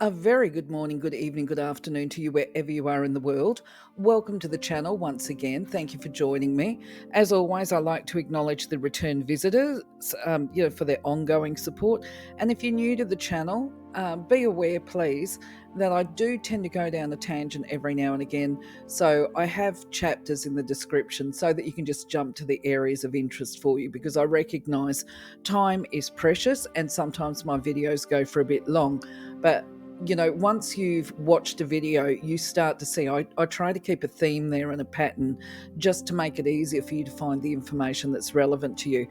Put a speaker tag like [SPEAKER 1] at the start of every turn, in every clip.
[SPEAKER 1] A very good morning, good evening, good afternoon to you wherever you are in the world. Welcome to the channel once again. Thank you for joining me. As always, I like to acknowledge the return visitors, for their ongoing support. And if you're new to the channel, be aware, please, that I do tend to go down a tangent every now and again. So I have chapters in the description so that you can just jump to the areas of interest for you, because I recognize time is precious and sometimes my videos go for a bit long. But once you've watched a video, you start to see, I try to keep a theme there and a pattern just to make it easier for you to find the information that's relevant to you.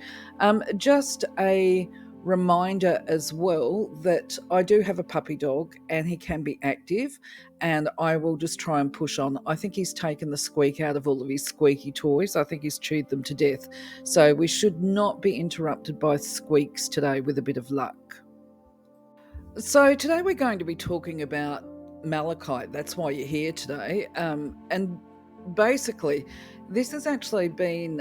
[SPEAKER 1] Just a reminder as well that I do have a puppy dog and he can be active, and I will just try and push on. I think he's taken the squeak out of all of his squeaky toys. I think he's chewed them to death. So we should not be interrupted by squeaks today with a bit of luck. So today we're going to be talking about Malachite. That's why you're here today. And basically, this has actually been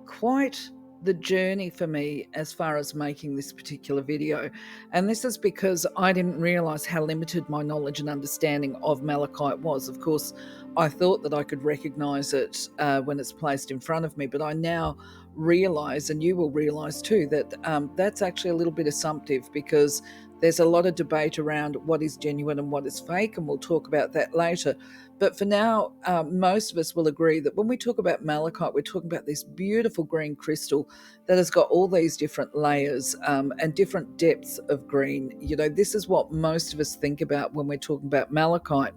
[SPEAKER 1] quite the journey for me as far as making this particular video. And this is because I didn't realize how limited my knowledge and understanding of Malachite was. Of course, I thought that I could recognize it when it's placed in front of me, but I now realize, and you will realize too, that that's actually a little bit assumptive, because there's a lot of debate around what is genuine and what is fake, and we'll talk about that later. But for now, most of us will agree that when we talk about malachite, we're talking about this beautiful green crystal that has got all these different layers and different depths of green. This is what most of us think about when we're talking about malachite,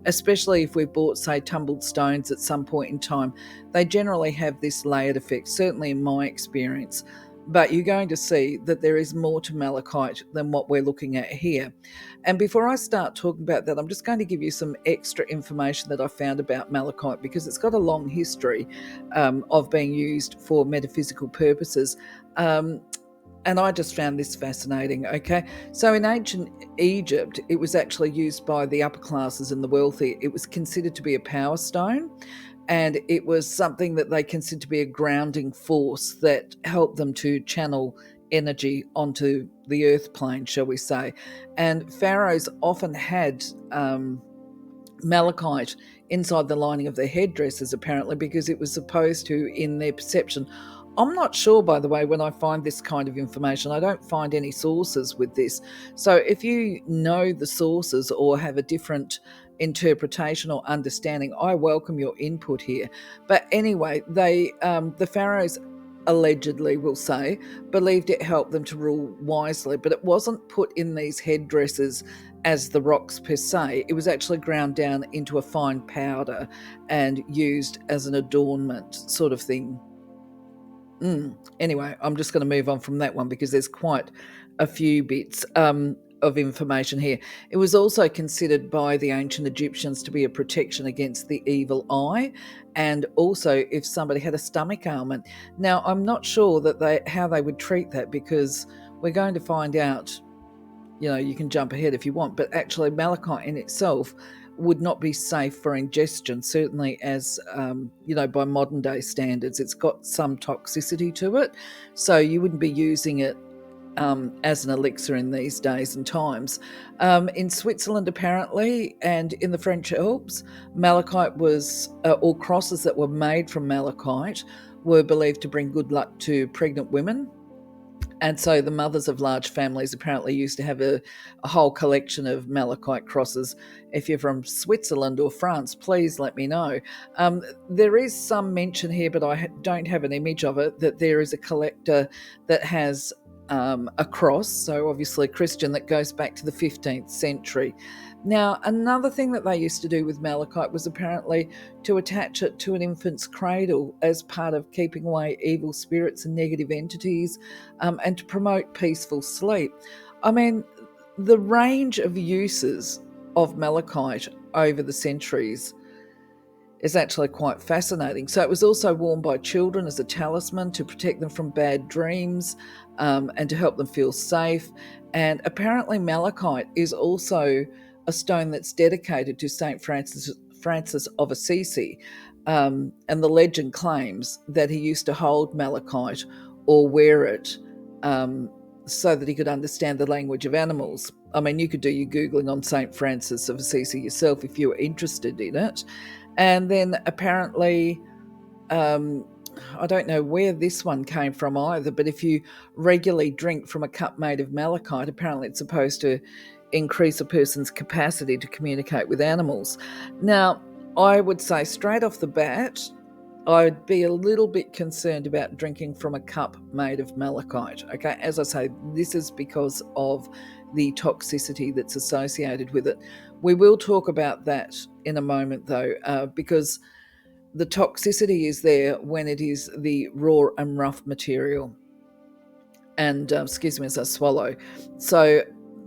[SPEAKER 1] especially if we've bought, say, tumbled stones at some point in time. They generally have this layered effect, certainly in my experience. But you're going to see that there is more to malachite than what we're looking at here. And before I start talking about that, I'm just going to give you some extra information that I found about malachite, because it's got a long history of being used for metaphysical purposes. And I just found this fascinating, okay? So in ancient Egypt, it was actually used by the upper classes and the wealthy. It was considered to be a power stone, and it was something that they considered to be a grounding force that helped them to channel energy onto the earth plane, shall we say. And pharaohs often had malachite inside the lining of their headdresses, apparently, because it was supposed to, in their perception. I'm not sure, by the way, when I find this kind of information, I don't find any sources with this. So if you know the sources or have a different interpretation or understanding, I welcome your input here. But anyway, the pharaohs allegedly, will say, believed it helped them to rule wisely, but it wasn't put in these headdresses as the rocks per se. It was actually ground down into a fine powder and used as an adornment sort of thing. Anyway, I'm just going to move on from that one because there's quite a few bits of information here. It was also considered by the ancient Egyptians to be a protection against the evil eye, and also if somebody had a stomach ailment. Now, I'm not sure that how they would treat that, because we're going to find out. You can jump ahead if you want, but actually malachite in itself would not be safe for ingestion, certainly as, by modern day standards. It's got some toxicity to it, so you wouldn't be using it as an elixir in these days and times. In Switzerland, apparently, and in the French Alps, malachite was, or crosses that were made from malachite, were believed to bring good luck to pregnant women. And so the mothers of large families apparently used to have a whole collection of malachite crosses. If you're from Switzerland or France, please let me know. There is some mention here, but I don't have an image of it, that there is a collector that has a cross, so obviously Christian, that goes back to the 15th century. Now, another thing that they used to do with malachite was apparently to attach it to an infant's cradle as part of keeping away evil spirits and negative entities, and to promote peaceful sleep. I mean, the range of uses of malachite over the centuries is actually quite fascinating. So it was also worn by children as a talisman to protect them from bad dreams, and to help them feel safe. And apparently malachite is also a stone that's dedicated to St. Francis of Assisi. And the legend claims that he used to hold malachite or wear it so that he could understand the language of animals. I mean, you could do your Googling on St. Francis of Assisi yourself if you were interested in it. And then apparently, I don't know where this one came from either, but if you regularly drink from a cup made of malachite, apparently it's supposed to increase a person's capacity to communicate with animals. Now, I would say straight off the bat, I'd be a little bit concerned about drinking from a cup made of malachite. Okay, as I say, this is because of the toxicity that's associated with it. We will talk about that in a moment, though, because the toxicity is there when it is the raw and rough material. And excuse me as I swallow. So,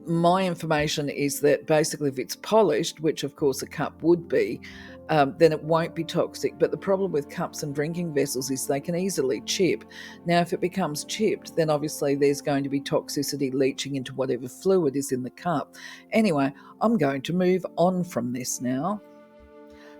[SPEAKER 1] my information is that basically, if it's polished, which of course a cup would be, then it won't be toxic. But the problem with cups and drinking vessels is they can easily chip. Now, if it becomes chipped, then obviously there's going to be toxicity leaching into whatever fluid is in the cup. Anyway, I'm going to move on from this now.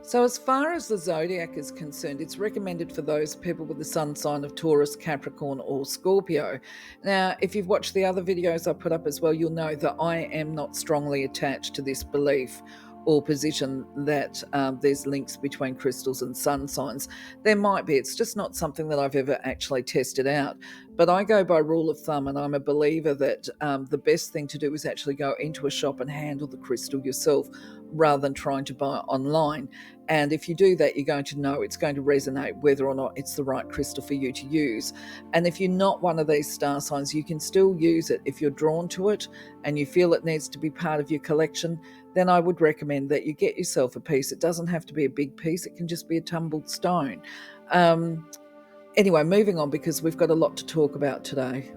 [SPEAKER 1] So, as far as the zodiac is concerned, it's recommended for those people with the sun sign of Taurus, Capricorn, or Scorpio. Now, if you've watched the other videos I put up as well, you'll know that I am not strongly attached to this belief or position that there's links between crystals and sun signs. There might be, it's just not something that I've ever actually tested out. But I go by rule of thumb, and I'm a believer that the best thing to do is actually go into a shop and handle the crystal yourself rather than trying to buy it online. And if you do that, you're going to know it's going to resonate whether or not it's the right crystal for you to use. And if you're not one of these star signs, you can still use it. If you're drawn to it and you feel it needs to be part of your collection, then I would recommend that you get yourself a piece. It doesn't have to be a big piece, it can just be a tumbled stone. Anyway, moving on, because we've got a lot to talk about today.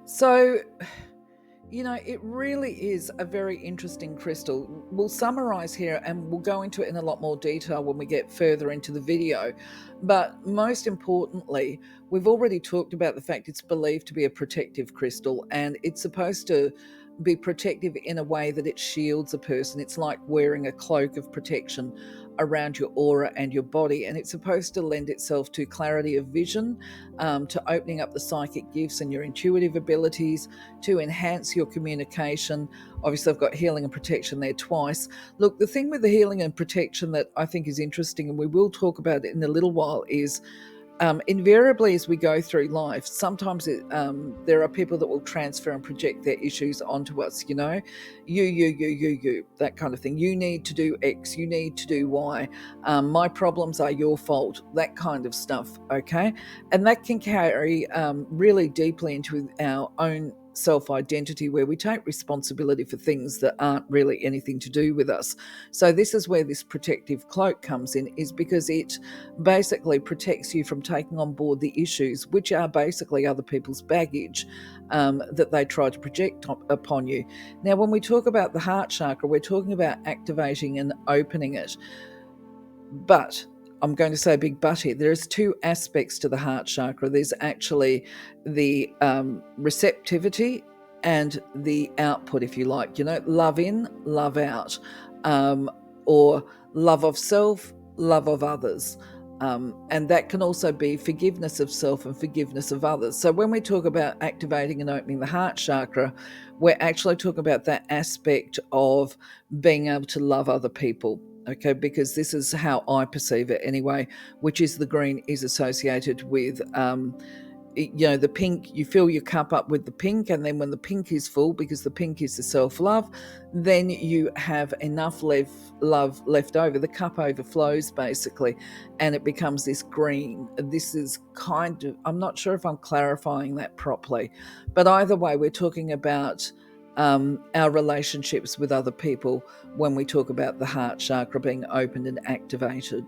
[SPEAKER 1] So, it really is a very interesting crystal. We'll summarize here and we'll go into it in a lot more detail when we get further into the video. But most importantly, we've already talked about the fact it's believed to be a protective crystal, and it's supposed to be protective in a way that it shields a person. It's like wearing a cloak of protection around your aura and your body, and it's supposed to lend itself to clarity of vision, to opening up the psychic gifts and your intuitive abilities, to enhance your communication. Obviously, I've got healing and protection there twice. Look, the thing with the healing and protection that I think is interesting, and we will talk about it in a little while, is invariably as we go through life, sometimes there are people that will transfer and project their issues onto us, you, that kind of thing. You need to do X, you need to do Y. My problems are your fault, that kind of stuff, okay? And that can carry really deeply into our own self-identity, where we take responsibility for things that aren't really anything to do with us. So this is where this protective cloak comes in, is because it basically protects you from taking on board the issues, which are basically other people's baggage that they try to project upon you. Now, when we talk about the heart chakra, we're talking about activating and opening it. But I'm going to say a big but here. There's two aspects to the heart chakra. There's actually the receptivity and the output, if you like, love in, love out, or love of self, love of others. And that can also be forgiveness of self and forgiveness of others. So when we talk about activating and opening the heart chakra, we're actually talking about that aspect of being able to love other people. Okay, because this is how I perceive it anyway, which is the green is associated with the pink. You fill your cup up with the pink, and then when the pink is full, because the pink is the self-love, then you have enough love left over. The cup overflows basically, and it becomes this green. This is kind of, I'm not sure if I'm clarifying that properly, but either way, we're talking about our relationships with other people when we talk about the heart chakra being opened and activated.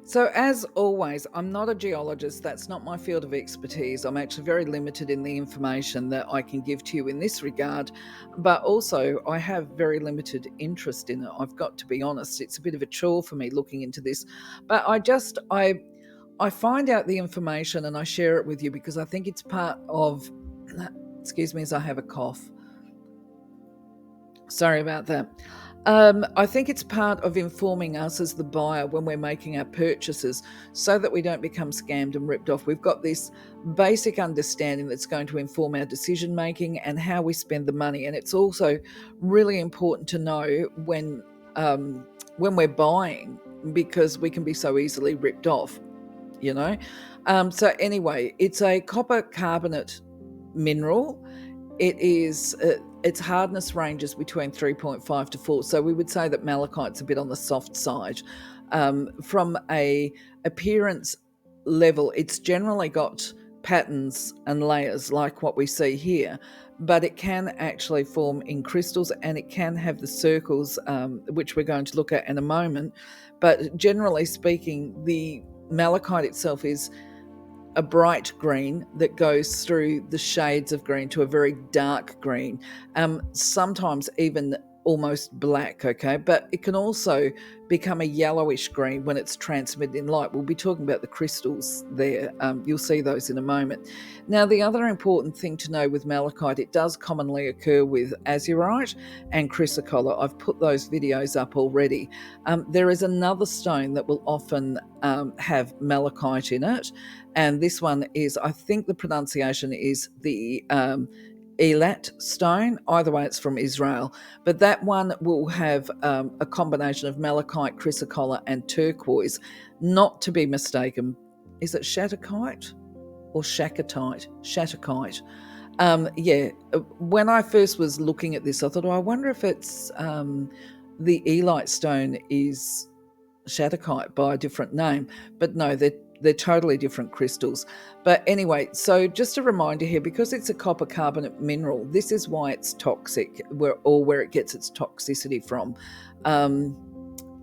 [SPEAKER 1] So, as always, I'm not a geologist. That's not my field of expertise. I'm actually very limited in the information that I can give to you in this regard. But also, I have very limited interest in it. I've got to be honest. It's a bit of a chore for me looking into this. But I find out the information and I share it with you because I think it's part of, excuse me as I have a cough. Sorry about that. I think it's part of informing us as the buyer when we're making our purchases so that we don't become scammed and ripped off. We've got this basic understanding that's going to inform our decision making and how we spend the money. And it's also really important to know when we're buying, because we can be so easily ripped off, you know. So anyway, it's a copper carbonate mineral. Its hardness ranges between 3.5 to 4. So we would say that malachite's a bit on the soft side. From a appearance level, it's generally got patterns and layers like what we see here, but it can actually form in crystals, and it can have the circles, which we're going to look at in a moment. But generally speaking, the malachite itself is a bright green that goes through the shades of green to a very dark green, sometimes even almost black, okay? But it can also become a yellowish green when it's transmitted in light. We'll be talking about the crystals there. You'll see those in a moment. Now, the other important thing to know with malachite, it does commonly occur with azurite and chrysocolla. I've put those videos up already. There is another stone that will often have malachite in it, and this one is, I think the pronunciation is the Elat stone. Either way, it's from Israel. But that one will have a combination of malachite, chrysocolla, and turquoise, not to be mistaken. Is it shatterkite or shakatite? Shatterkite. Yeah, when I first was looking at this, I thought, oh, I wonder if it's the Elite stone is shatterkite by a different name. But no, they're totally different crystals. But anyway, so just a reminder here, because it's a copper carbonate mineral, this is why it's toxic, where it gets its toxicity from. And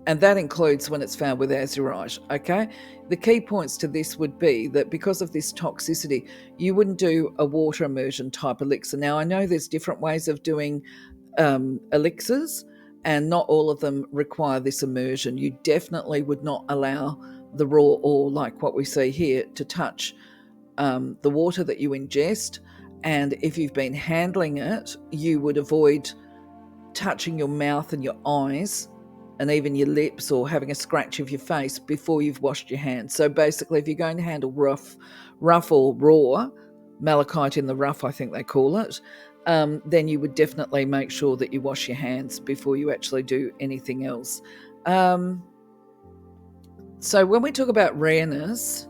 [SPEAKER 1] that includes when it's found with azurite, okay? The key points to this would be that because of this toxicity, you wouldn't do a water immersion type elixir. Now, I know there's different ways of doing elixirs, and not all of them require this immersion. You definitely would not allow the raw ore, like what we see here, to touch the water that you ingest. And if you've been handling it, you would avoid touching your mouth and your eyes and even your lips, or having a scratch of your face before you've washed your hands. So basically, if you're going to handle rough or raw, malachite in the rough, I think they call it, then you would definitely make sure that you wash your hands before you actually do anything else. So when we talk about rareness,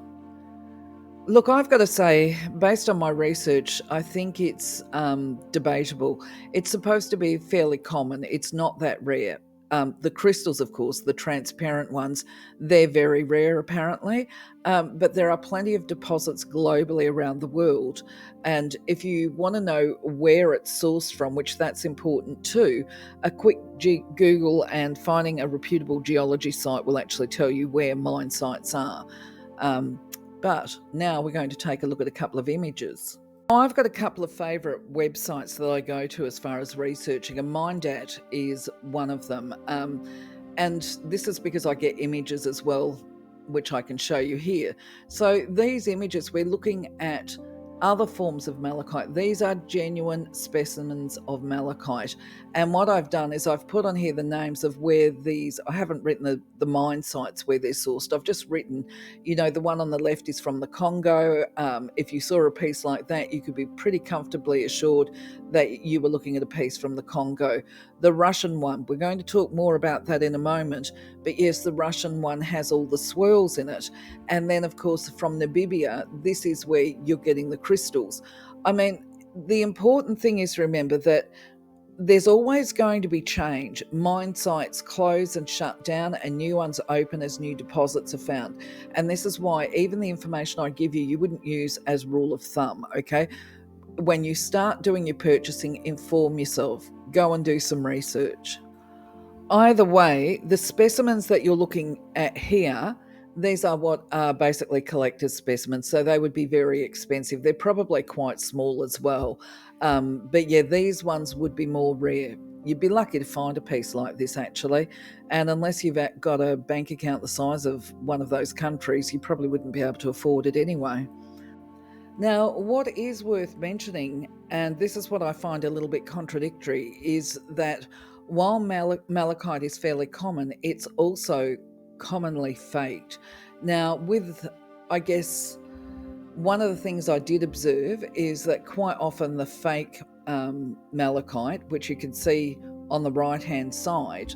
[SPEAKER 1] look, I've got to say, based on my research, I think it's debatable. It's supposed to be fairly common. It's not that rare. The crystals, of course, the transparent ones, they're very rare apparently, but there are plenty of deposits globally around the world. And if you want to know where it's sourced from, which that's important too, a quick Google and finding a reputable geology site will actually tell you where mine sites are. But now we're going to take a look at a couple of images. I've got a couple of favourite websites that I go to as far as researching, and Mindat is one of them. And this is because I get images as well, which I can show you here. So these images, we're looking at other forms of malachite. These are genuine specimens of malachite. And what I've done is I've put on here the names of where these, I haven't written the mine sites where they're sourced. I've just written, the one on the left is from the Congo. If you saw a piece like that, you could be pretty comfortably assured that you were looking at a piece from the Congo. The Russian one, we're going to talk more about that in a moment. But yes, the Russian one has all the swirls in it. And then, of course, from Namibia, this is where you're getting the crystals. I mean, the important thing is, remember that there's always going to be change. Mine sites close and shut down, and new ones open as new deposits are found. And this is why even the information I give you, you wouldn't use as rule of thumb, okay? When you start doing your purchasing, inform yourself. Go and do some research. Either way, the specimens that you're looking at here, these are what are basically collector's specimens, so they would be very expensive. They're probably quite small as well. But yeah, these ones would be more rare. You'd be lucky to find a piece like this, actually. And unless you've got a bank account the size of one of those countries, you probably wouldn't be able to afford it anyway. Now, what is worth mentioning, and this is what I find a little bit contradictory, is that while malachite is fairly common, it's also commonly faked. Now, with, I guess, one of the things I did observe is that quite often the fake malachite, which you can see on the right hand side,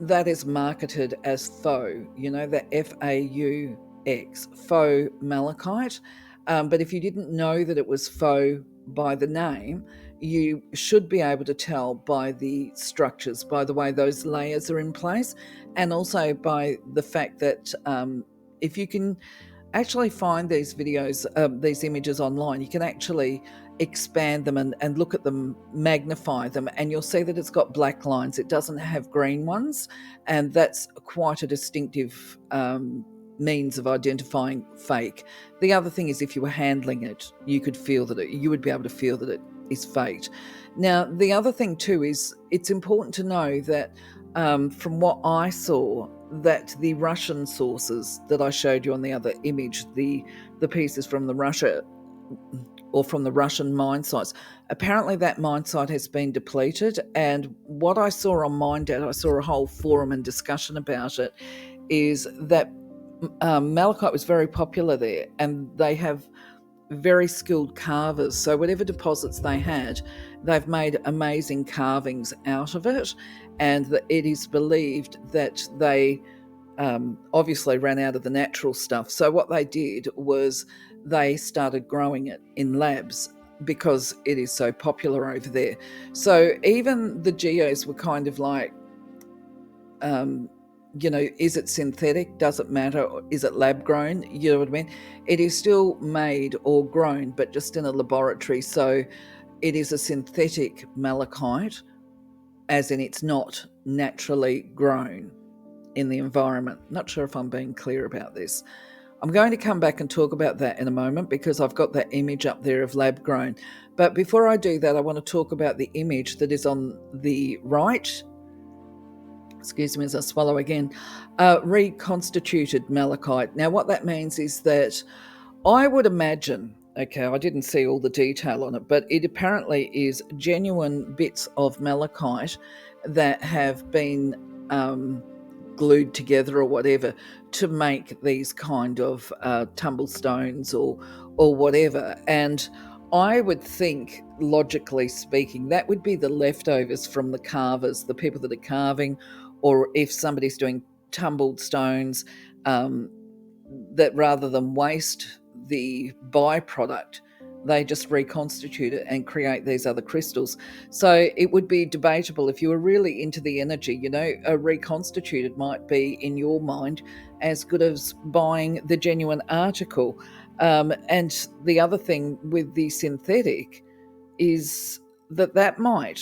[SPEAKER 1] that is marketed as faux, the FAUX, faux malachite. But if you didn't know that it was faux by the name, you should be able to tell by the structures, by the way those layers are in place, and also by the fact that if you can actually find these videos, these images online, you can actually expand them and look at them, magnify them, and you'll see that it's got black lines. It doesn't have green ones, and that's quite a distinctive means of identifying fake. The other thing is, if you were handling it, you could feel that you would be able to feel that it is faked. Now, the other thing too is it's important to know that from what I saw, that the Russian sources that I showed you on the other image, the pieces from the Russia or from the Russian mine sites, apparently that mine site has been depleted. And what I saw on MindDat, I saw a whole forum and discussion about it, is that malachite was very popular there, and they have very skilled carvers. So whatever deposits they had, they've made amazing carvings out of it, and that it is believed that they obviously ran out of the natural stuff. So what they did was they started growing it in labs because it is so popular over there. So even the geos were kind of like, is it synthetic? Does it matter? Is it lab grown? You know what I mean? It is still made or grown, but just in a laboratory. So it is a synthetic malachite, as in it's not naturally grown in the environment. Not sure if I'm being clear about this. I'm going to come back and talk about that in a moment because I've got that image up there of lab grown. But before I do that, I want to talk about the image that is on the right. Excuse me as I swallow again. Reconstituted malachite. Now, what that means is that I would imagine, okay, I didn't see all the detail on it, but it apparently is genuine bits of malachite that have been glued together or whatever to make these kind of tumblestones or whatever. And I would think, logically speaking, that would be the leftovers from the carvers, the people that are carving, or if somebody's doing tumbled stones, that rather than waste the byproduct, they just reconstitute it and create these other crystals. So it would be debatable if you were really into the energy, a reconstituted might be, in your mind, as good as buying the genuine article. And the other thing with the synthetic is that might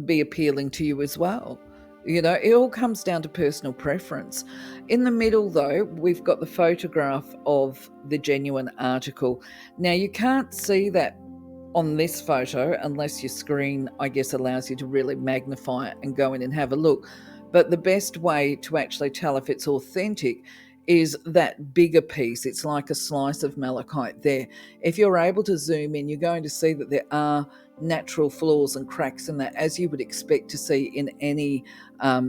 [SPEAKER 1] be appealing to you as well. It all comes down to personal preference. In the middle, though, we've got the photograph of the genuine article. Now, you can't see that on this photo unless your screen, I guess, allows you to really magnify it and go in and have a look. But the best way to actually tell if it's authentic is that bigger piece. It's like a slice of malachite there. If you're able to zoom in, you're going to see that there are natural flaws and cracks in that, as you would expect to see in any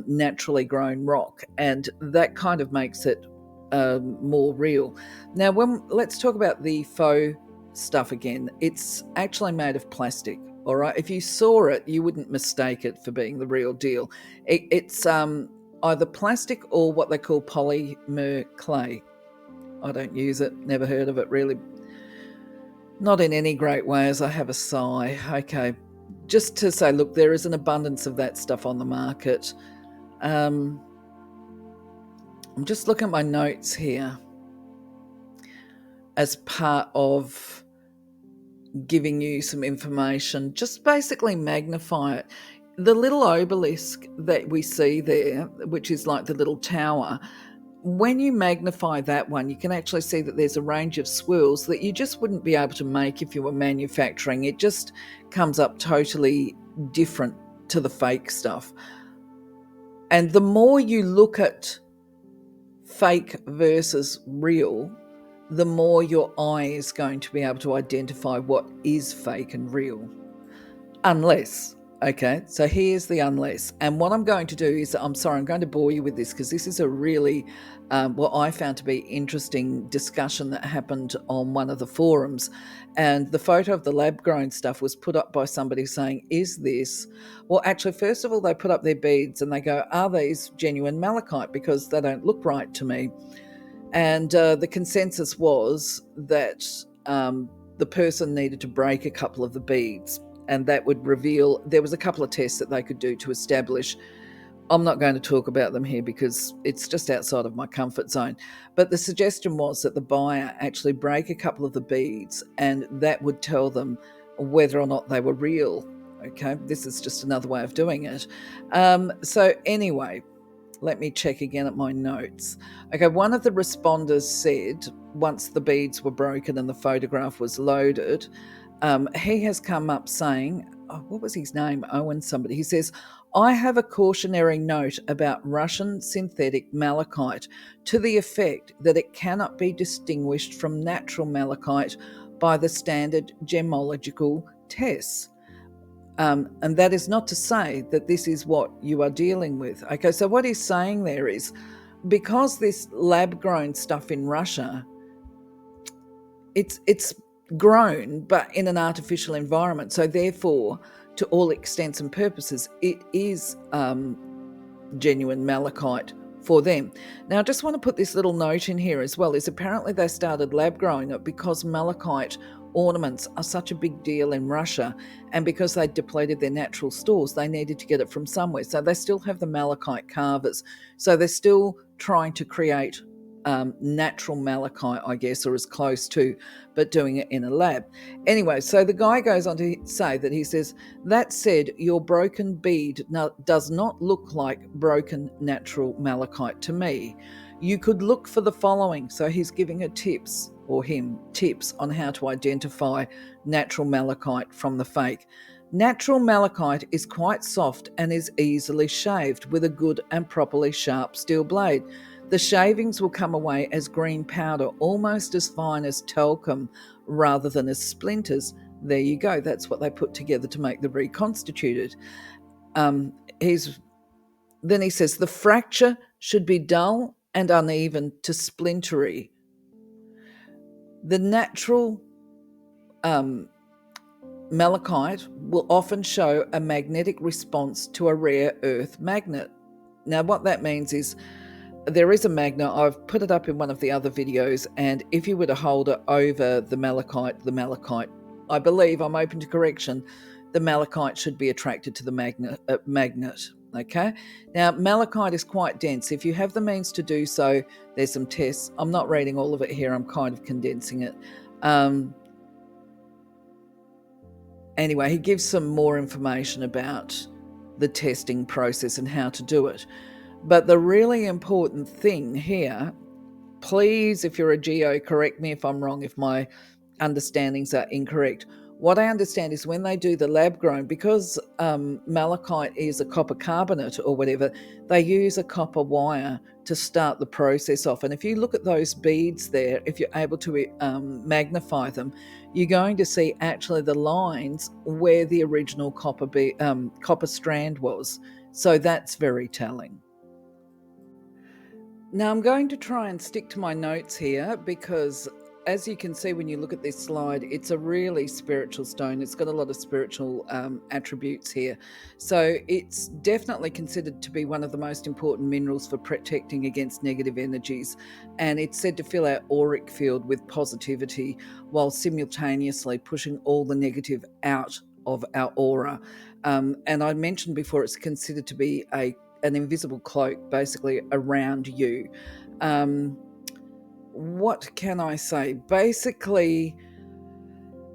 [SPEAKER 1] naturally grown rock. And that kind of makes it more real. Now, let's talk about the faux stuff again. It's actually made of plastic. All right. If you saw it, you wouldn't mistake it for being the real deal. It's either plastic or what they call polymer clay. I don't use it, never heard of it really. Not in any great way, as I have a sigh. Okay, just to say, look, there is an abundance of that stuff on the market. I'm just looking at my notes here as part of giving you some information. Just basically magnify it. The little obelisk that we see there, which is like the little tower, when you magnify that one, you can actually see that there's a range of swirls that you just wouldn't be able to make if you were manufacturing. It just comes up totally different to the fake stuff. And the more you look at fake versus real, the more your eye is going to be able to identify what is fake and real. Unless Okay, so here's the unless. And what I'm going to do is, I'm sorry, I'm going to bore you with this because this is a really, what I found to be interesting discussion that happened on one of the forums. And the photo of the lab grown stuff was put up by somebody saying, is this, well, actually, first of all, they put up their beads and they go, are these genuine malachite? Because they don't look right to me. And the consensus was that the person needed to break a couple of the beads, and that would reveal, there was a couple of tests that they could do to establish. I'm not going to talk about them here because it's just outside of my comfort zone. But the suggestion was that the buyer actually break a couple of the beads, and that would tell them whether or not they were real. Okay, this is just another way of doing it. So anyway, let me check again at my notes. Okay, one of the responders said once the beads were broken and the photograph was loaded, he has come up saying, oh, what was his name? Owen somebody. He says, I have a cautionary note about Russian synthetic malachite to the effect that it cannot be distinguished from natural malachite by the standard gemological tests. And that is not to say that this is what you are dealing with. Okay, so what he's saying there is, because this lab-grown stuff in Russia, it's grown but in an artificial environment. So therefore, to all extents and purposes, it is genuine malachite for them. Now, I just want to put this little note in here as well, is apparently they started lab growing it because malachite ornaments are such a big deal in Russia, and because they depleted their natural stores, they needed to get it from somewhere. So they still have the malachite carvers. So they're still trying to create natural malachite, I guess, or as close to, but doing it in a lab. Anyway, so the guy goes on to say that he says, that said, your broken bead does not look like broken natural malachite to me. You could look for the following. So he's giving her tips, or him tips, on how to identify natural malachite from the fake. Natural malachite is quite soft and is easily shaved with a good and properly sharp steel blade. The shavings will come away as green powder, almost as fine as talcum rather than as splinters. There you go. That's what they put together to make the reconstituted. Then he says the fracture should be dull and uneven to splintery. The natural malachite will often show a magnetic response to a rare earth magnet. Now, what that means is there is a magnet. I've put it up in one of the other videos, and if you were to hold it over the malachite, I believe, I'm open to correction, the malachite should be attracted to the magnet. Okay. Now, malachite is quite dense. If you have the means to do so, there's some tests. I'm not reading all of it here. I'm kind of condensing it. Anyway, he gives some more information about the testing process and how to do it. But the really important thing here, please, if you're a geo, correct me if I'm wrong, if my understandings are incorrect. What I understand is when they do the lab grown, because malachite is a copper carbonate or whatever, they use a copper wire to start the process off. And if you look at those beads there, if you're able to magnify them, you're going to see actually the lines where the original copper strand was. So that's very telling. Now I'm going to try and stick to my notes here because, as you can see when you look at this slide, it's a really spiritual stone. It's got a lot of spiritual attributes here. So it's definitely considered to be one of the most important minerals for protecting against negative energies. And it's said to fill our auric field with positivity while simultaneously pushing all the negative out of our aura. And I mentioned before, it's considered to be an invisible cloak basically around you. What can I say? Basically,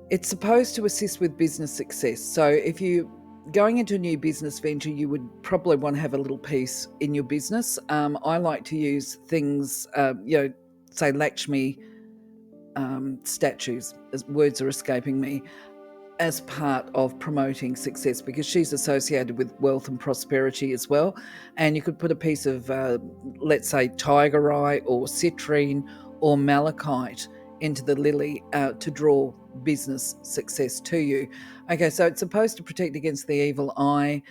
[SPEAKER 1] it's supposed to assist with business success. So if you're going into a new business venture, you would probably want to have a little piece in your business. I like to use things, say Lakshmi statues, as words are escaping me, as part of promoting success, because she's associated with wealth and prosperity as well. And you could put a piece of, let's say, tiger eye or citrine or malachite into the lily to draw business success to you. Okay, so it's supposed to protect against the evil eye.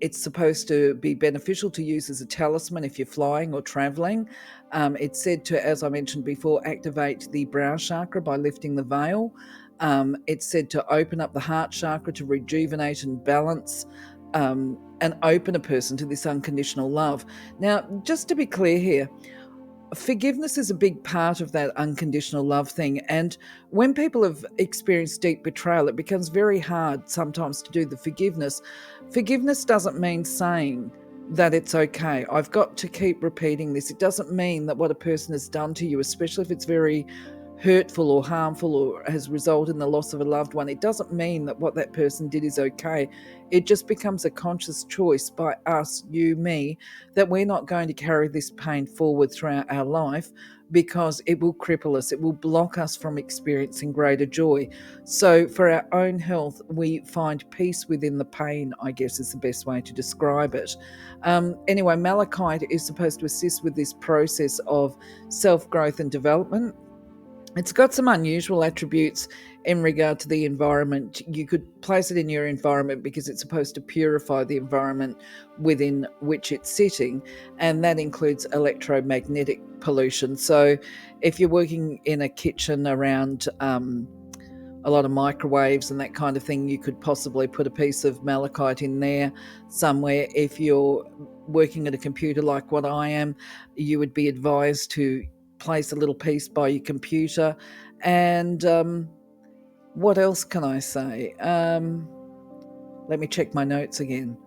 [SPEAKER 1] It's supposed to be beneficial to use as a talisman if you're flying or traveling. It's said to, as I mentioned before, activate the brow chakra by lifting the veil. It's said to open up the heart chakra to rejuvenate and balance and open a person to this unconditional love. Now, just to be clear here, forgiveness is a big part of that unconditional love thing. And when people have experienced deep betrayal, it becomes very hard sometimes to do the forgiveness. Forgiveness doesn't mean saying that it's okay. I've got to keep repeating this. It doesn't mean that what a person has done to you, especially if it's very hurtful or harmful or has resulted in the loss of a loved one, it doesn't mean that what that person did is okay. It just becomes a conscious choice by us, you, me, that we're not going to carry this pain forward throughout our life because it will cripple us. It will block us from experiencing greater joy. So for our own health, we find peace within the pain, I guess is the best way to describe it. Anyway, Malachite is supposed to assist with this process of self-growth and development. It's got some unusual attributes in regard to the environment. You could place it in your environment because it's supposed to purify the environment within which it's sitting, and that includes electromagnetic pollution. So if you're working in a kitchen around a lot of microwaves and that kind of thing, you could possibly put a piece of malachite in there somewhere. If you're working at a computer like what I am, you would be advised to place a little piece by your computer. And what else can I say? Let me check my notes again.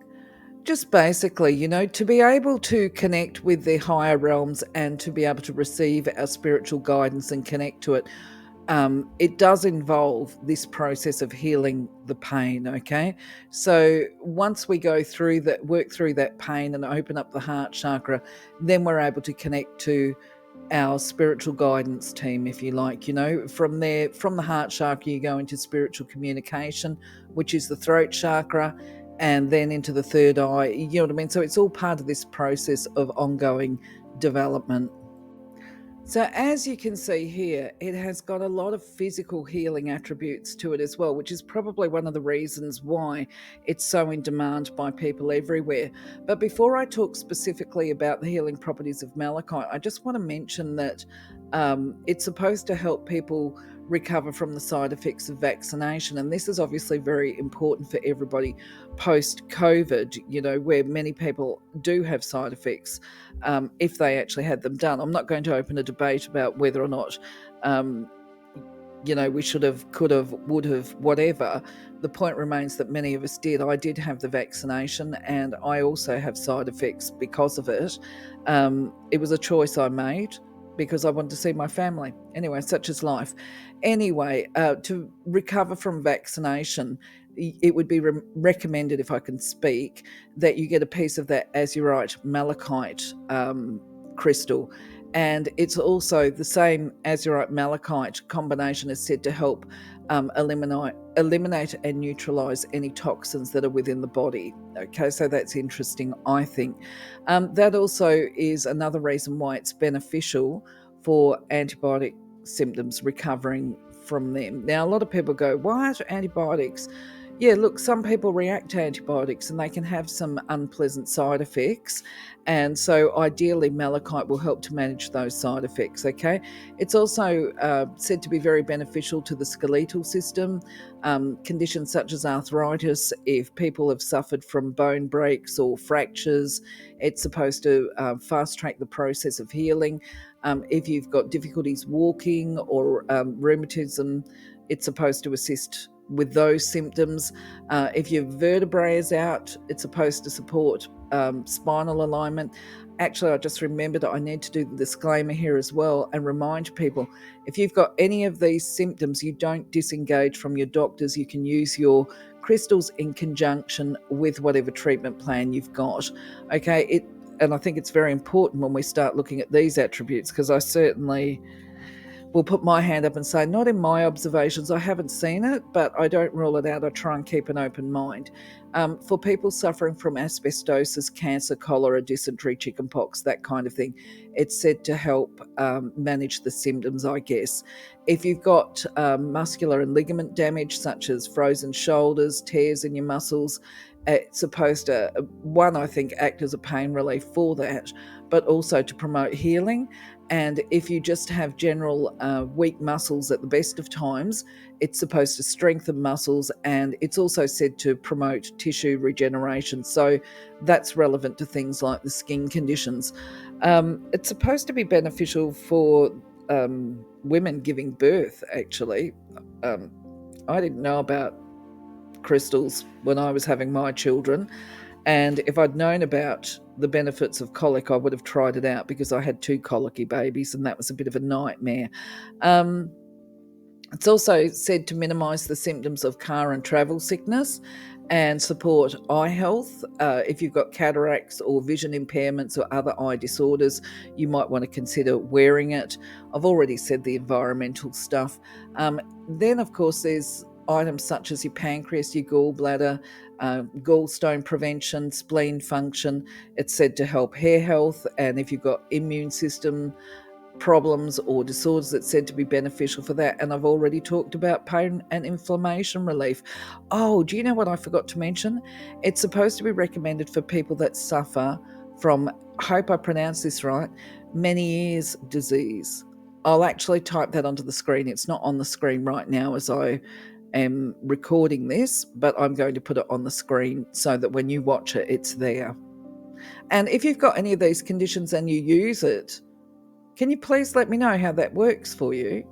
[SPEAKER 1] Just basically, to be able to connect with the higher realms and to be able to receive our spiritual guidance and connect to it, it does involve this process of healing the pain. Okay, so once we go through that, work through that pain and open up the heart chakra, then we're able to connect to our spiritual guidance team, if you like. From there, from the heart chakra, you go into spiritual communication, which is the throat chakra, and then into the third eye. You know what I mean? So it's all part of this process of ongoing development. So as you can see here, it has got a lot of physical healing attributes to it as well, which is probably one of the reasons why it's so in demand by people everywhere. But before I talk specifically about the healing properties of malachite, I just want to mention that it's supposed to help people recover from the side effects of vaccination. And this is obviously very important for everybody post-COVID, where many people do have side effects if they actually had them done. I'm not going to open a debate about whether or not, we should have, could have, would have, whatever. The point remains that many of us did. I did have the vaccination and I also have side effects because of it. It was a choice I made because I wanted to see my family. Anyway, such is life. Anyway, to recover from vaccination, it would be recommended, if I can speak, that you get a piece of that azurite malachite crystal. And it's also the same azurite malachite combination is said to help eliminate and neutralize any toxins that are within the body. Okay, so that's interesting, I think. That also is another reason why it's beneficial for antibiotic symptoms, recovering from them. Now, a lot of people go, why are antibiotics? Yeah, look, some people react to antibiotics and they can have some unpleasant side effects. And so ideally, malachite will help to manage those side effects, okay? It's also said to be very beneficial to the skeletal system, conditions such as arthritis. If people have suffered from bone breaks or fractures, it's supposed to fast track the process of healing. If you've got difficulties walking or rheumatism, it's supposed to assist with those symptoms. If your vertebrae is out, it's supposed to support spinal alignment. Actually, I just remembered I need to do the disclaimer here as well and remind people, if you've got any of these symptoms, you don't disengage from your doctors. You can use your crystals in conjunction with whatever treatment plan you've got. Okay, and I think it's very important when we start looking at these attributes, because I certainly will put my hand up and say, not in my observations, I haven't seen it, but I don't rule it out. I try and keep an open mind. For people suffering from asbestosis, cancer, cholera, dysentery, chickenpox, that kind of thing, it's said to help manage the symptoms, I guess. If you've got muscular and ligament damage, such as frozen shoulders, tears in your muscles, it's supposed to, one, I think, act as a pain relief for that, but also to promote healing. And if you just have general weak muscles at the best of times, it's supposed to strengthen muscles, and it's also said to promote tissue regeneration. So that's relevant to things like the skin conditions. It's supposed to be beneficial for women giving birth, actually. I didn't know about crystals when I was having my children. And if I'd known about the benefits of colic, I would have tried it out, because I had 2 colicky babies and that was a bit of a nightmare. It's also said to minimise the symptoms of car and travel sickness and support eye health. If you've got cataracts or vision impairments or other eye disorders, you might want to consider wearing it. I've already said the environmental stuff. Then, of course, there's items such as your pancreas, your gallbladder, gallstone prevention, spleen function. It's said to help hair health, and if you've got immune system problems or disorders, it's said to be beneficial for that. And I've already talked about pain and inflammation relief. Oh, do you know what I forgot to mention? It's supposed to be recommended for people that suffer from, I hope I pronounced this right, Meniere's disease. I'll actually type that onto the screen. It's not on the screen right now as I am recording this, but I'm going to put it on the screen so that when you watch it, it's there. And if you've got any of these conditions and you use it, can you please let me know how that works for you?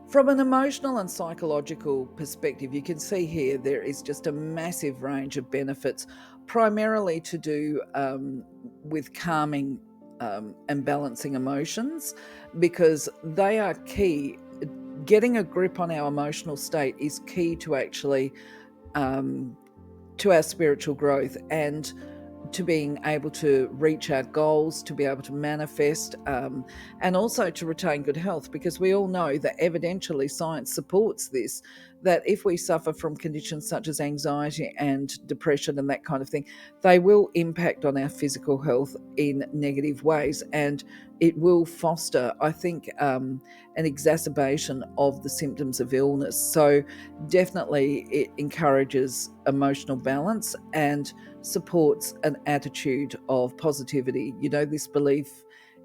[SPEAKER 1] From an emotional and psychological perspective, you can see here there is just a massive range of benefits, primarily to do with calming and balancing emotions, because they are key. Getting a grip on our emotional state is key to actually to our spiritual growth and to being able to reach our goals, to be able to manifest, and also to retain good health, because we all know that evidentially science supports this, that if we suffer from conditions such as anxiety and depression and that kind of thing, they will impact on our physical health in negative ways, and it will foster, I think, an exacerbation of the symptoms of illness. So definitely it encourages emotional balance and supports an attitude of positivity. You know, this belief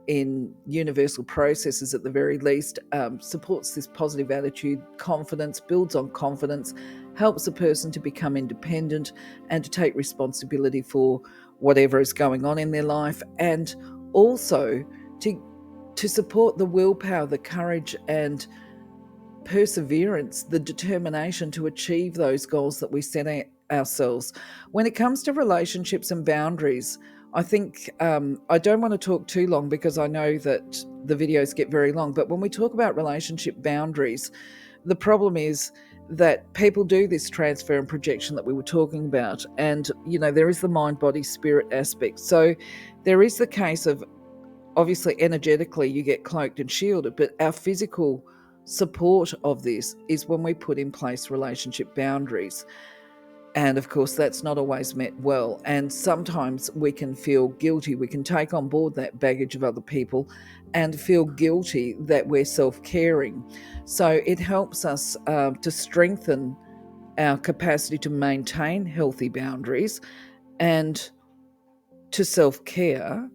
[SPEAKER 1] in universal processes, at the very least, supports this positive attitude. Confidence builds on confidence, helps a person to become independent and to take responsibility for whatever is going on in their life, and also to support the willpower, the courage and perseverance, the determination to achieve those goals that we set ourselves. When it comes to relationships and boundaries, I think I don't want to talk too long because I know that the videos get very long, but when we talk about relationship boundaries, the problem is that people do this transfer and projection that we were talking about, and there is the mind, body, spirit aspect. So there is the case of, obviously energetically you get cloaked and shielded, but our physical support of this is when we put in place relationship boundaries. And of course, that's not always met well. And sometimes we can feel guilty. We can take on board that baggage of other people and feel guilty that we're self-caring. So it helps us to strengthen our capacity to maintain healthy boundaries and to self-care,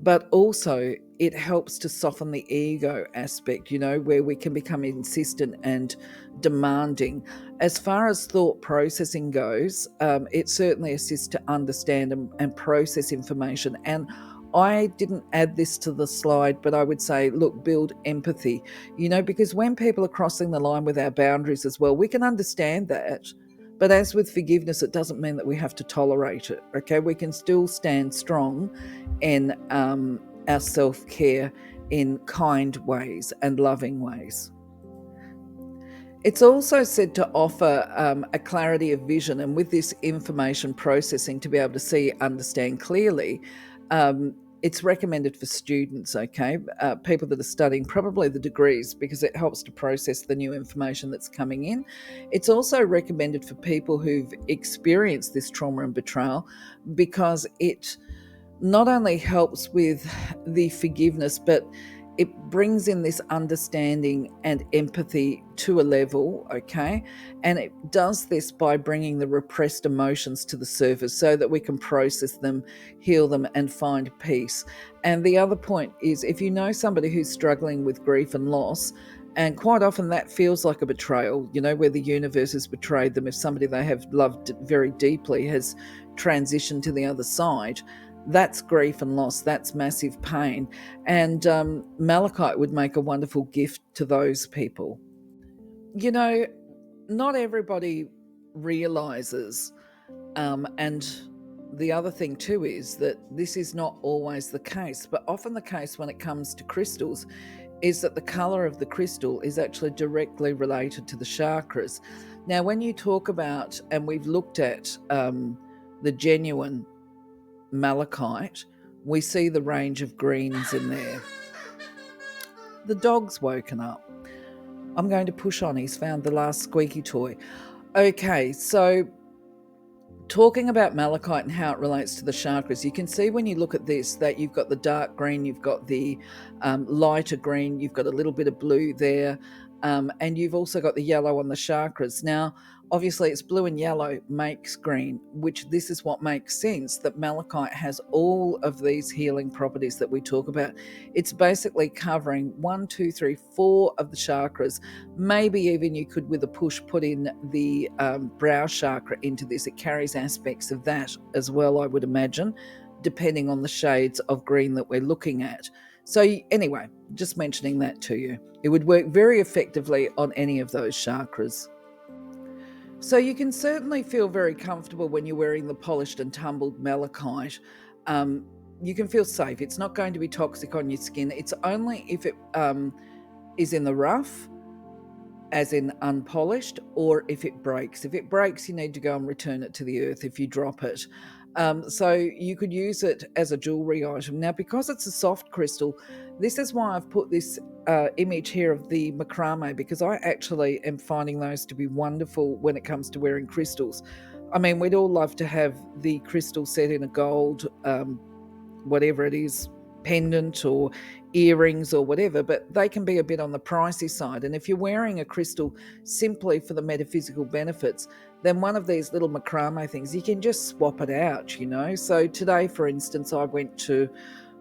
[SPEAKER 1] but also it helps to soften the ego aspect, where we can become insistent and demanding. As far as thought processing goes, it certainly assists to understand and process information. And I didn't add this to the slide, but I would say, look, build empathy, because when people are crossing the line with our boundaries as well, we can understand that. But as with forgiveness, it doesn't mean that we have to tolerate it, okay? We can still stand strong in our self-care in kind ways and loving ways. It's also said to offer a clarity of vision, and with this information processing to be able to see, understand clearly, It's recommended for students, okay, people that are studying probably the degrees, because it helps to process the new information that's coming in. It's also recommended for people who've experienced this trauma and betrayal, because it not only helps with the forgiveness, but it brings in this understanding and empathy to a level, okay? And it does this by bringing the repressed emotions to the surface so that we can process them, heal them, and find peace. And the other point is, if you know somebody who's struggling with grief and loss, and quite often that feels like a betrayal, where the universe has betrayed them. If somebody they have loved very deeply has transitioned to the other side, that's grief and loss, that's massive pain. And Malachite would make a wonderful gift to those people. Not everybody realizes, and the other thing too is that this is not always the case, but often the case when it comes to crystals is that the color of the crystal is actually directly related to the chakras. Now, when you talk about, and we've looked at the genuine Malachite, we see the range of greens in there. The dog's woken up. I'm going to push on. He's found the last squeaky toy. Okay, so talking about Malachite and how it relates to the chakras, you can see when you look at this that you've got the dark green, you've got the lighter green, you've got a little bit of blue there, and you've also got the yellow on the chakras. Now, obviously, it's blue and yellow makes green, which this is what makes sense, that Malachite has all of these healing properties that we talk about. It's basically covering 1, 2, 3, 4 of the chakras. Maybe even you could, with a push, put in the brow chakra into this. It carries aspects of that as well, I would imagine, depending on the shades of green that we're looking at. So anyway, just mentioning that to you. It would work very effectively on any of those chakras. So you can certainly feel very comfortable when you're wearing the polished and tumbled malachite. You can feel safe. It's not going to be toxic on your skin. It's only if it is in the rough, as in unpolished, or if it breaks. If it breaks, you need to go and return it to the earth if you drop it. So you could use it as a jewelry item. Now, because it's a soft crystal, this is why I've put this image here of the macrame, because I actually am finding those to be wonderful when it comes to wearing crystals. I mean, we'd all love to have the crystal set in a gold, whatever it is, pendant or earrings or whatever, but they can be a bit on the pricey side. And if you're wearing a crystal simply for the metaphysical benefits, then one of these little macrame things, you can just swap it out. So today, for instance, I went to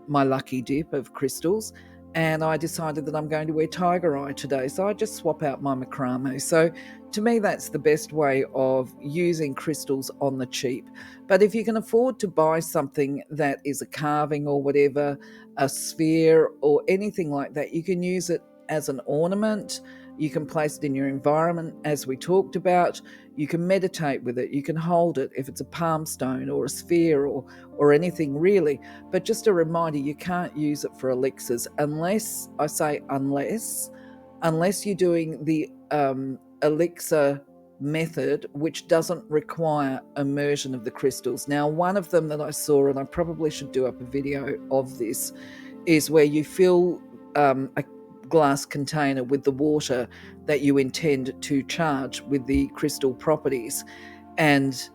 [SPEAKER 1] my lucky dip of crystals, and I decided that I'm going to wear tiger eye today, so I just swap out my macrame. So to me, that's the best way of using crystals on the cheap. But if you can afford to buy something that is a carving or whatever, a sphere or anything like that, you can use it as an ornament. You can place it in your environment, as we talked about. You can meditate with it. You can hold it if it's a palm stone or a sphere or anything really. But just a reminder, you can't use it for elixirs unless, I say unless you're doing the elixir method, which doesn't require immersion of the crystals. Now, one of them that I saw, and I probably should do up a video of this, is where you fill a glass container with the water that you intend to charge with the crystal properties. And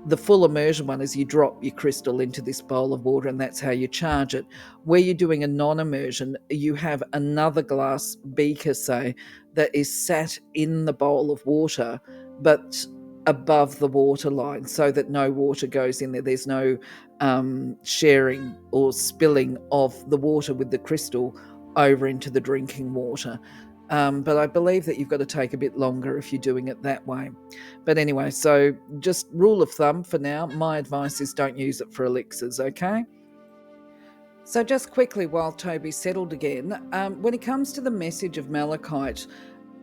[SPEAKER 1] the full immersion one is you drop your crystal into this bowl of water, and that's how you charge it. Where you're doing a non-immersion, you have another glass beaker, say, that is sat in the bowl of water, but above the water line, so that no water goes in there. There's no sharing or spilling of the water with the crystal over into the drinking water. But I believe that you've got to take a bit longer if you're doing it that way. But anyway, so just rule of thumb for now, my advice is don't use it for elixirs, okay? So just quickly, while Toby's settled again, when it comes to the message of Malachite,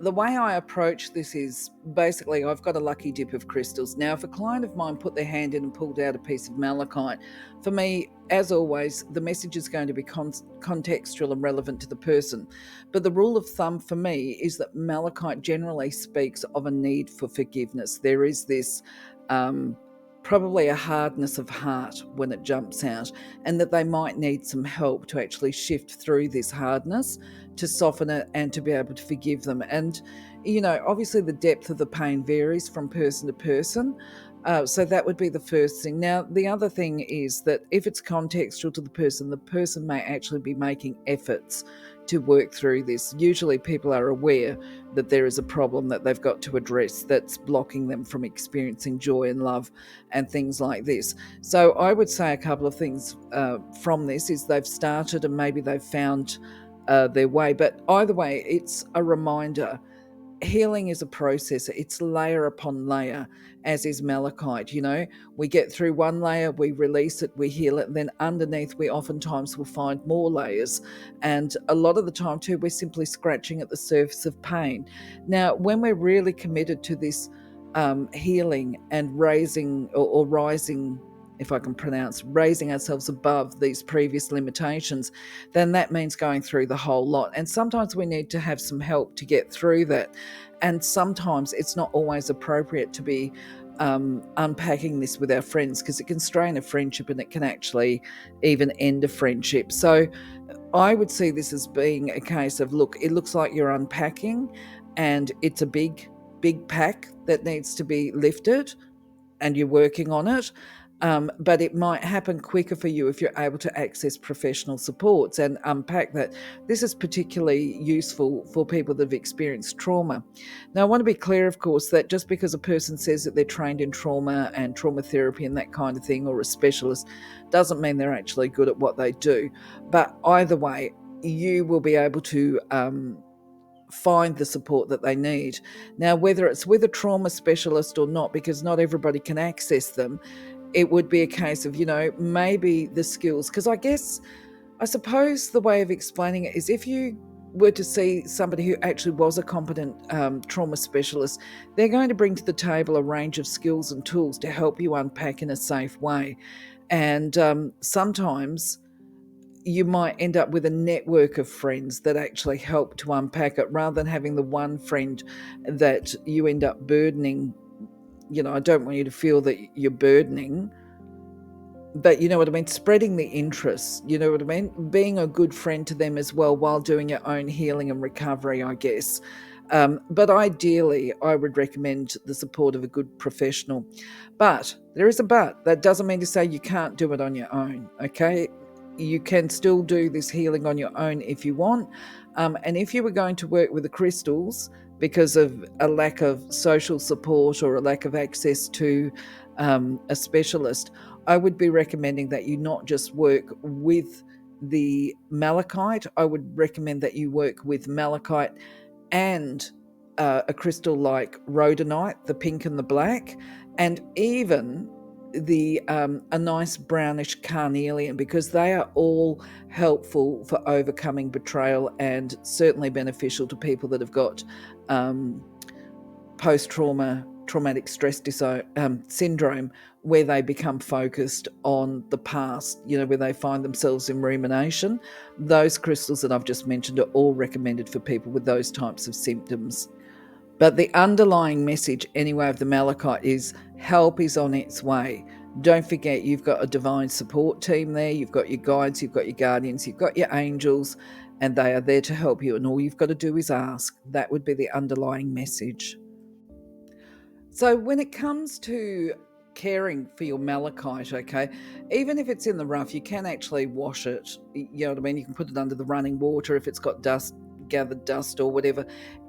[SPEAKER 1] the way I approach this is basically I've got a lucky dip of crystals. Now, if a client of mine put their hand in and pulled out a piece of malachite, for me, as always, the message is going to be contextual and relevant to the person. But the rule of thumb for me is that malachite generally speaks of a need for forgiveness. There is this probably a hardness of heart when it jumps out, and that they might need some help to actually shift through this hardness, to soften it and to be able to forgive them. And, obviously the depth of the pain varies from person to person. So that would be the first thing. Now, the other thing is that if it's contextual to the person may actually be making efforts to work through this. Usually people are aware that there is a problem that they've got to address that's blocking them from experiencing joy and love and things like this. So I would say a couple of things from this is they've started and maybe they've found their way. But either way, it's a reminder. Healing is a process. It's layer upon layer, as is malachite. We get through one layer, we release it, we heal it, and then underneath we oftentimes will find more layers. And a lot of the time too, we're simply scratching at the surface of pain. Now, when we're really committed to this healing and raising or rising, if I can pronounce, raising ourselves above these previous limitations, then that means going through the whole lot. And sometimes we need to have some help to get through that. And sometimes it's not always appropriate to be unpacking this with our friends, because it can strain a friendship and it can actually even end a friendship. So I would see this as being a case of, look, it looks like you're unpacking and it's a big pack that needs to be lifted and you're working on it. But it might happen quicker for you if you're able to access professional supports and unpack that. This is particularly useful for people that have experienced trauma. Now, I want to be clear, of course, that just because a person says that they're trained in trauma and trauma therapy and that kind of thing, or a specialist, doesn't mean they're actually good at what they do. But either way, you will be able to find the support that they need. Now, whether it's with a trauma specialist or not, because not everybody can access them, it would be a case of, maybe the skills, because I suppose the way of explaining it is, if you were to see somebody who actually was a competent trauma specialist, they're going to bring to the table a range of skills and tools to help you unpack in a safe way. And sometimes you might end up with a network of friends that actually help to unpack it, rather than having the one friend that you end up burdening. I don't want you to feel that you're burdening, but you know what I mean? Spreading the interest, you know what I mean? Being a good friend to them as well while doing your own healing and recovery, I guess. But ideally, I would recommend the support of a good professional. But there is a but. That doesn't mean to say you can't do it on your own, okay? You can still do this healing on your own if you want. And if you were going to work with the crystals because of a lack of social support or a lack of access to a specialist, I would be recommending that you not just work with the malachite. I would recommend that you work with malachite and a crystal like rhodonite, the pink and the black, and even a nice brownish carnelian, because they are all helpful for overcoming betrayal and certainly beneficial to people that have got traumatic stress syndrome, where they become focused on the past, where they find themselves in rumination. Those crystals that I've just mentioned are all recommended for people with those types of symptoms. But the underlying message, anyway, of the malachite is help is on its way. Don't forget, you've got a divine support team there. You've got your guides, you've got your guardians, you've got your angels, and they are there to help you. And all you've got to do is ask. That would be the underlying message. So when it comes to caring for your malachite, okay, even if it's in the rough, you can actually wash it. You know what I mean? You can put it under the running water if it's got gathered dust or whatever.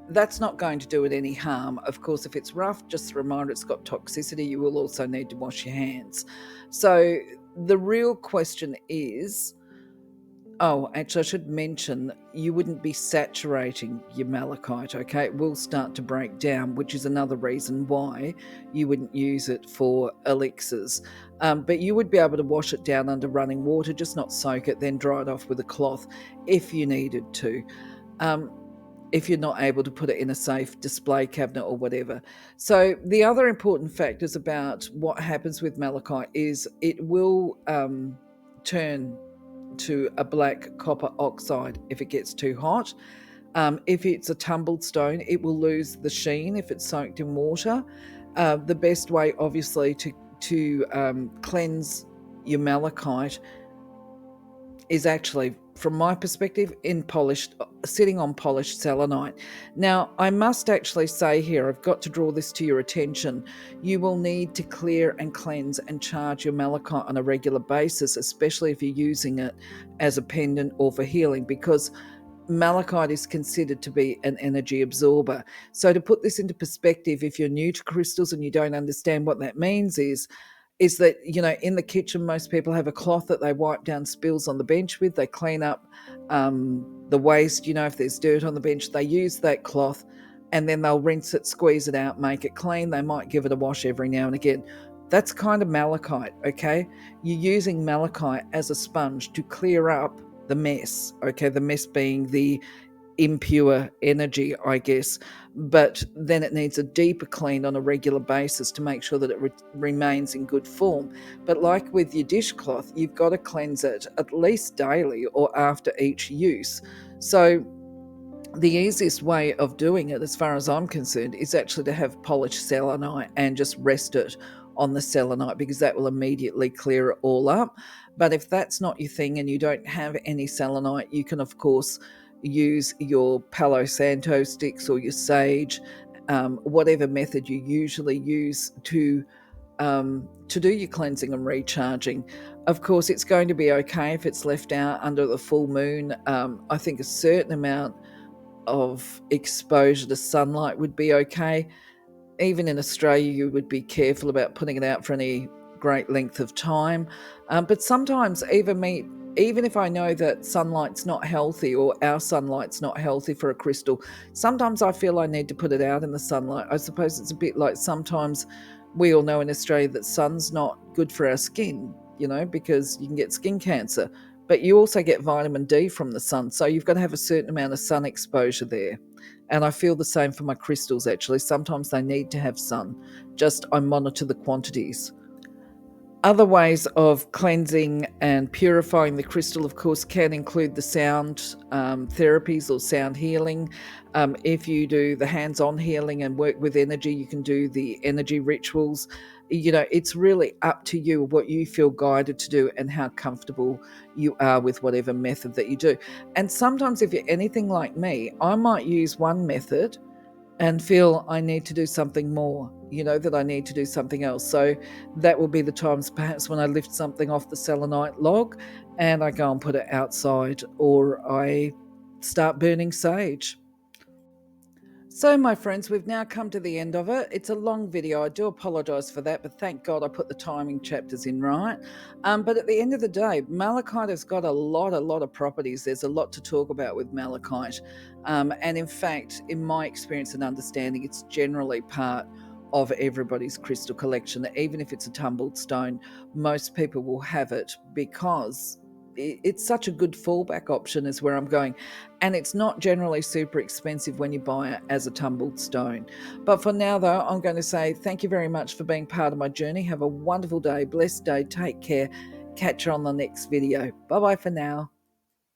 [SPEAKER 1] That's not going to do it any harm. Of course, if it's rough, just a reminder, it's got toxicity. You will also need to wash your hands. So the real question is, oh, actually, I should mention, you wouldn't be saturating your malachite, okay? It will start to break down, which is another reason why you wouldn't use it for elixirs. But you would be able to wash it down under running water, just not soak it, then dry it off with a cloth if you needed to. If you're not able to put it in a safe display cabinet or whatever. So the other important factors about what happens with malachite is it will turn to a black copper oxide if it gets too hot. If it's a tumbled stone, it will lose the sheen if it's soaked in water. The best way, obviously, to to cleanse your malachite is actually, from my perspective, sitting on polished selenite. Now, I must actually say here, I've got to draw this to your attention. You will need to clear and cleanse and charge your malachite on a regular basis, especially if you're using it as a pendant or for healing, because malachite is considered to be an energy absorber. So to put this into perspective, if you're new to crystals and you don't understand what that means, is that, in the kitchen, most people have a cloth that they wipe down spills on the bench with. They clean up the waste. If there's dirt on the bench, they use that cloth and then they'll rinse it, squeeze it out, make it clean. They might give it a wash every now and again. That's kind of malachite, okay? You're using malachite as a sponge to clear up the mess, okay? The mess being the impure energy, I guess, but then it needs a deeper clean on a regular basis to make sure that it remains in good form. But like with your dishcloth, you've got to cleanse it at least daily or after each use. So the easiest way of doing it, as far as I'm concerned, is actually to have polished selenite and just rest it on the selenite, because that will immediately clear it all up. But if that's not your thing and you don't have any selenite, you can, of course, use your Palo Santo sticks or your sage, whatever method you usually use to do your cleansing and recharging. Of course, it's going to be okay if it's left out under the full moon. I think a certain amount of exposure to sunlight would be okay. Even in Australia, you would be careful about putting it out for any great length of time. But sometimes even if I know that sunlight's not healthy or our sunlight's not healthy for a crystal, sometimes I feel I need to put it out in the sunlight. I suppose it's a bit like sometimes we all know in Australia that sun's not good for our skin, because you can get skin cancer. But you also get vitamin D from the sun. So you've got to have a certain amount of sun exposure there. And I feel the same for my crystals, actually. Sometimes they need to have sun. Just I monitor the quantities. Other ways of cleansing and purifying the crystal, of course, can include the sound therapies or sound healing. If you do the hands-on healing and work with energy, you can do the energy rituals. It's really up to you what you feel guided to do and how comfortable you are with whatever method that you do. And sometimes if you're anything like me, I might use one method and feel I need to do something more, that I need to do something else. So that will be the times perhaps when I lift something off the selenite log and I go and put it outside, or I start burning sage. So, my friends, we've now come to the end of it. It's a long video. I do apologise for that, but thank God I put the timing chapters in right. But at the end of the day, malachite has got a lot of properties. There's a lot to talk about with malachite. And in fact, in my experience and understanding, it's generally part of everybody's crystal collection. Even if it's a tumbled stone, most people will have it because it's such a good fallback option, is where I'm going. And it's not generally super expensive when you buy it as a tumbled stone. But for now, though, I'm going to say thank you very much for being part of my journey. Have a wonderful day, blessed day, take care. Catch you on the next video. Bye bye for now.